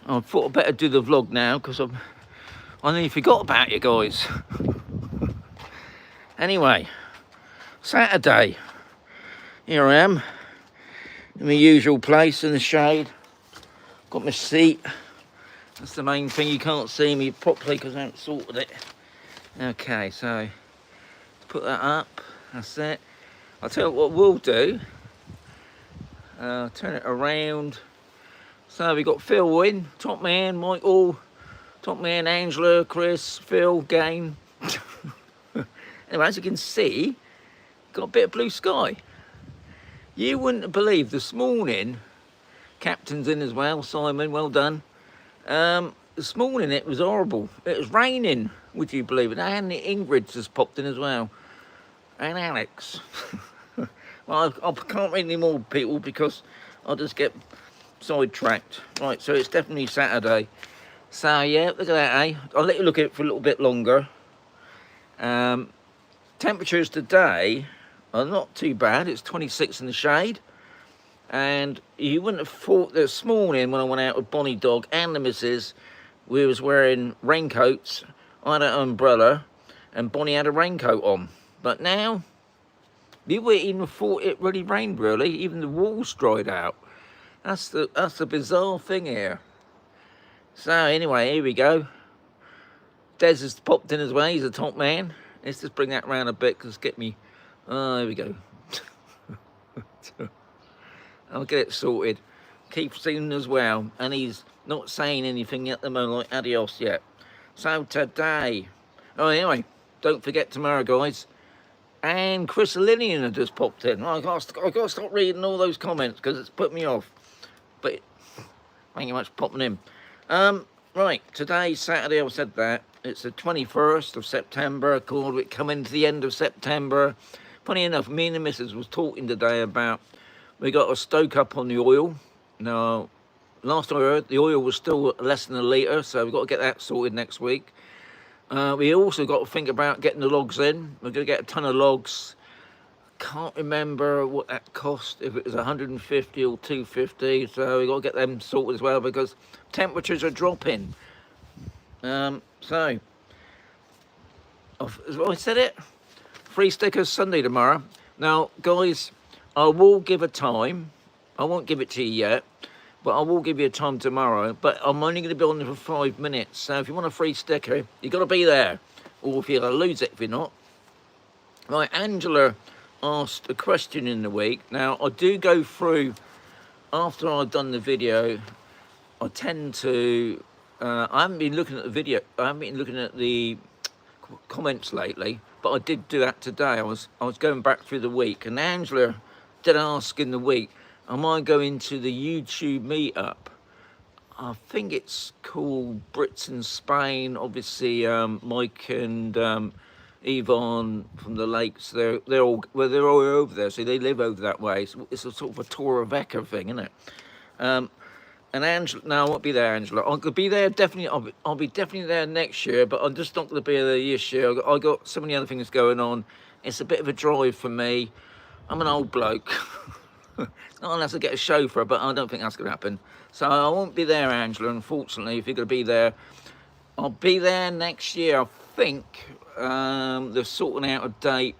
I thought I'd better do the vlog now because I nearly forgot about you guys. Anyway, Saturday. Here I am in my usual place in the shade. Got my seat. That's the main thing. You can't see me properly because I haven't sorted it. Okay, so put that up. That's it. I'll tell you what we'll do. Turn it around. So we got Phil in, top man, Michael, top man, Angela, Chris, Phil, Gain. Anyway, as you can see, got a bit of blue sky. You wouldn't believe this morning, captain's in as well, Simon, well done. This morning it was horrible. It was raining, would you believe it? And the Ingrid's just popped in as well. And Alex. Well, I can't read any more people because I'll just get sidetracked. Right, so it's definitely Saturday. So yeah, look at that, eh? I'll let you look at it for a little bit longer. Temperatures today are not too bad. It's 26 in the shade. And you wouldn't have thought this morning when I went out with Bonnie Dog and the missus, we was wearing raincoats. I had an umbrella and Bonnie had a raincoat on. But now, you wouldn't even thought it really rained really. Even the walls dried out. That's the bizarre thing here. So anyway, here we go. Des has popped in as well. He's a top man. Let's just bring that round a bit because get me. Oh, here we go. I'll get it sorted. Keith's in as well, and he's not saying anything at the moment like adios yet. So today, oh anyway, don't forget tomorrow, guys. And Chris Linian had just popped in. I got to stop reading all those comments because it's put me off. But thank you much for popping in. Right, today's Saturday. I said that it's the 21st of September. Called it coming to the end of September. Funny enough, me and the missus was talking today about we got to stoke up on the oil. Now, last I heard, the oil was still less than a litre, so we've got to get that sorted next week. We also got to think about getting the logs in. We're going to get a ton of logs. Can't remember what that cost, if it was 150 or 250, so we've got to get them sorted as well because temperatures are dropping. So, as I said it, free stickers Sunday tomorrow. Now, guys, I will give a time. I won't give it to you yet, but I will give you a time tomorrow. But I'm only going to be on there for 5 minutes. So if you want a free sticker, you've got to be there. Or if you're going to lose it if you're not. Right, Angela asked a question in the week. Now, I do go through, after I've done the video, I tend to, I haven't been looking at the video, I haven't been looking at the comments lately, but I did do that today. I was going back through the week, and Angela did ask in the week, am I going to the YouTube meetup? I think it's called Brits in Spain. Obviously, Mike and Yvonne from the Lakes, they're all over there, so they live over that way. It's a sort of a tour of Ecca thing, isn't it? And Angela, no, I won't be there, Angela. I'll be there definitely. I'll be definitely there next year, but I'm just not going to be there this year. I got so many other things going on. It's a bit of a drive for me. I'm an old bloke. I'll have to get a chauffeur, but I don't think that's going to happen. So I won't be there, Angela, unfortunately. If you're going to be there, I'll be there next year. I think they're sorting out a date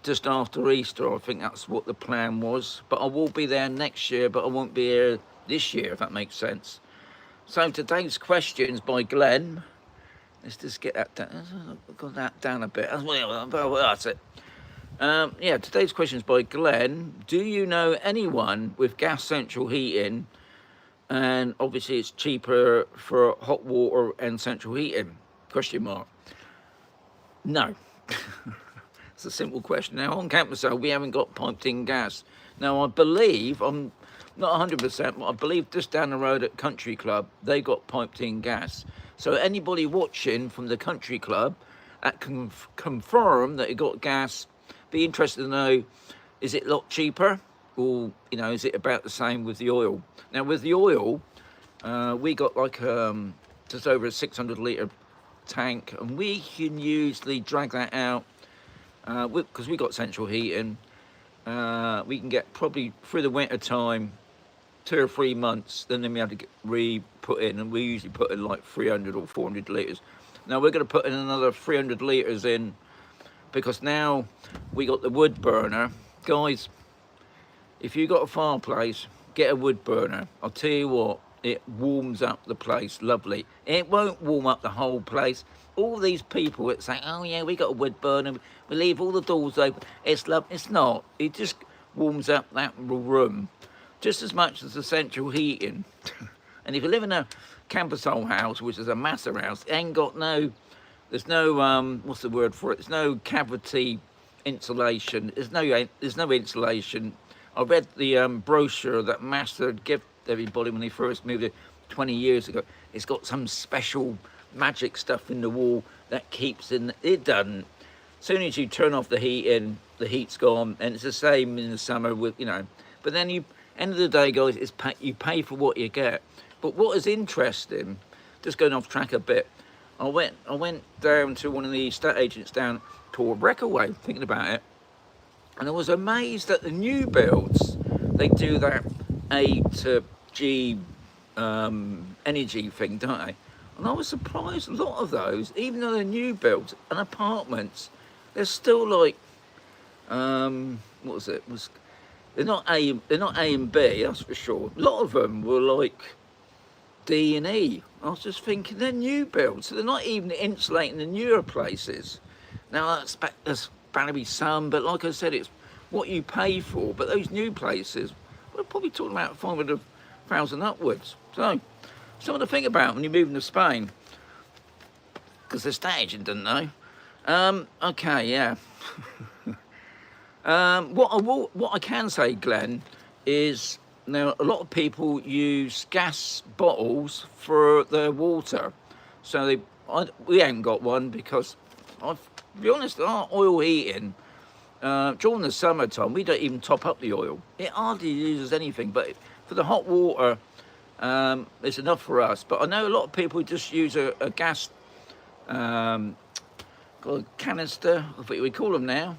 just after Easter. I think that's what the plan was. But I will be there next year, but I won't be here this year, if that makes sense. So today's questions by Glenn. Let's just get that down. Got that down a bit. That's it. Yeah, today's questions by Glenn. Do you know anyone with gas central heating? And obviously it's cheaper for hot water and central heating? Question mark. No. It's a simple question. Now on campus, we haven't got piped in gas. Now I believe, I'm not 100%, but I believe just down the road at Country Club, they got piped in gas. So anybody watching from the Country Club that can confirm that you got gas, be interested to know, is it a lot cheaper, or you know, is it about the same with the oil? Now with the oil, we got like just over a 600 litre tank, and we can usually drag that out because we got central heating. We can get probably through the winter time 2 or 3 months, then we have to put in, and we usually put in like 300 or 400 litres. Now we're going to put in another 300 litres in, because now we got the wood burner. Guys, if you got a fireplace, get a wood burner. I'll tell you what, it warms up the place lovely. It won't warm up the whole place. All these people that say, oh yeah, we got a wood burner, we leave all the doors open, it's not. It just warms up that room just as much as the central heating. And if you live in a campersole house, which is a massive house, it ain't got there's no what's the word for it? There's no cavity insulation. There's no insulation. I read the brochure that Master had given everybody when they first moved it 20 years ago. It's got some special magic stuff in the wall that keeps in. It doesn't. As soon as you turn off the heating, the heat's gone, and it's the same in the summer with, you know. But then end of the day, guys, you pay for what you get. But what is interesting, just going off track a bit, I went down to one of the estate agents down toward Breckaway, thinking about it, and I was amazed at the new builds. They do that A to G energy thing, don't they? And I was surprised, a lot of those, even though they're new builds and apartments, they're still like, what was it? They're not A and B, that's for sure. A lot of them were like D and E. I was just thinking, they're new builds, so they're not even insulating the newer places. Now that's bound to be some, but like I said, it's what you pay for. But those new places, we're probably talking about 500,000 upwards. So something to think about when you're moving to Spain, because the estate agent didn't know. Okay, yeah. What I can say, Glenn, is now a lot of people use gas bottles for their water. So we ain't got one, because to be honest, our oil heating, during the summertime, we don't even top up the oil. It hardly uses anything, but for the hot water, it's enough for us. But I know a lot of people just use a gas canister, I think we call them now,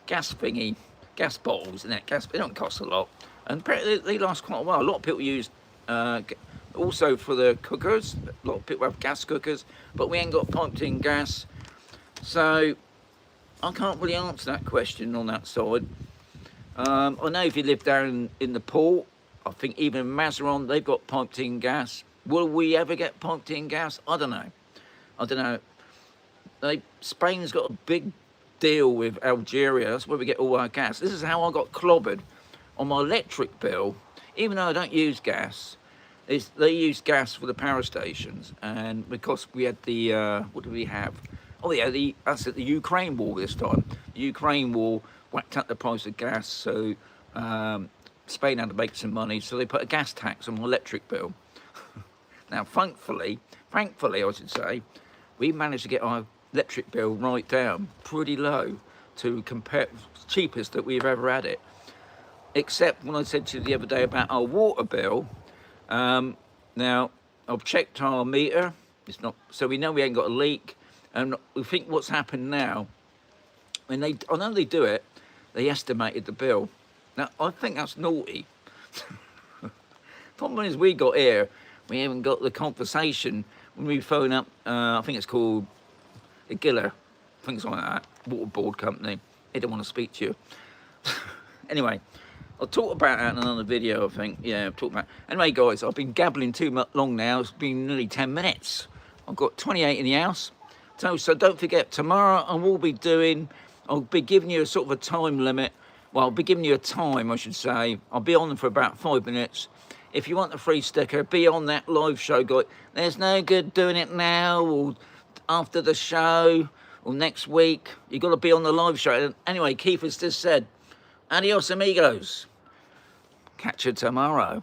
gas thingy, gas bottles, and that gas. It don't cost a lot, and apparently they last quite a while. A lot of people use also for the cookers. A lot of people have gas cookers, but we ain't got piped in gas, so I can't really answer that question on that side. I know if you live down in the port, I think even in Mazaron, they've got piped in gas. Will we ever get piped in gas? I don't know. Spain's got a big deal with Algeria. That's where we get all our gas. This is how I got clobbered on my electric bill. Even though I don't use gas, they use gas for the power stations. And because we had the, what do we have? Oh yeah, that's at the Ukraine war this time. The Ukraine war whacked up the price of gas, so Spain had to make some money, so they put a gas tax on my electric bill. Now, thankfully, I should say, we managed to get our electric bill right down, pretty low, to compare, cheapest that we've ever had it. Except when I said to you the other day about our water bill. Now, I've checked our meter, it's not, so we know we ain't got a leak, and we think what's happened now, when I know they do it, they estimated the bill. Now, I think that's naughty. Problem is, we got here, we haven't got the conversation when we phone up, I think it's called Giller, things like that, water board company. They don't want to speak to you. Anyway, I'll talk about that in another video, I think. Yeah, I'll talk about. Anyway, guys, I've been gabbling too much long now. It's been nearly 10 minutes. I've got 28 in the house. So don't forget, tomorrow I'll be giving you a sort of a time limit. Well, I'll be giving you a time, I should say. I'll be on for about 5 minutes. If you want the free sticker, be on that live show, guys. There's no good doing it now or after the show or next week. You've got to be on the live show. Anyway, Keith has just said, adios, amigos. Catch you tomorrow.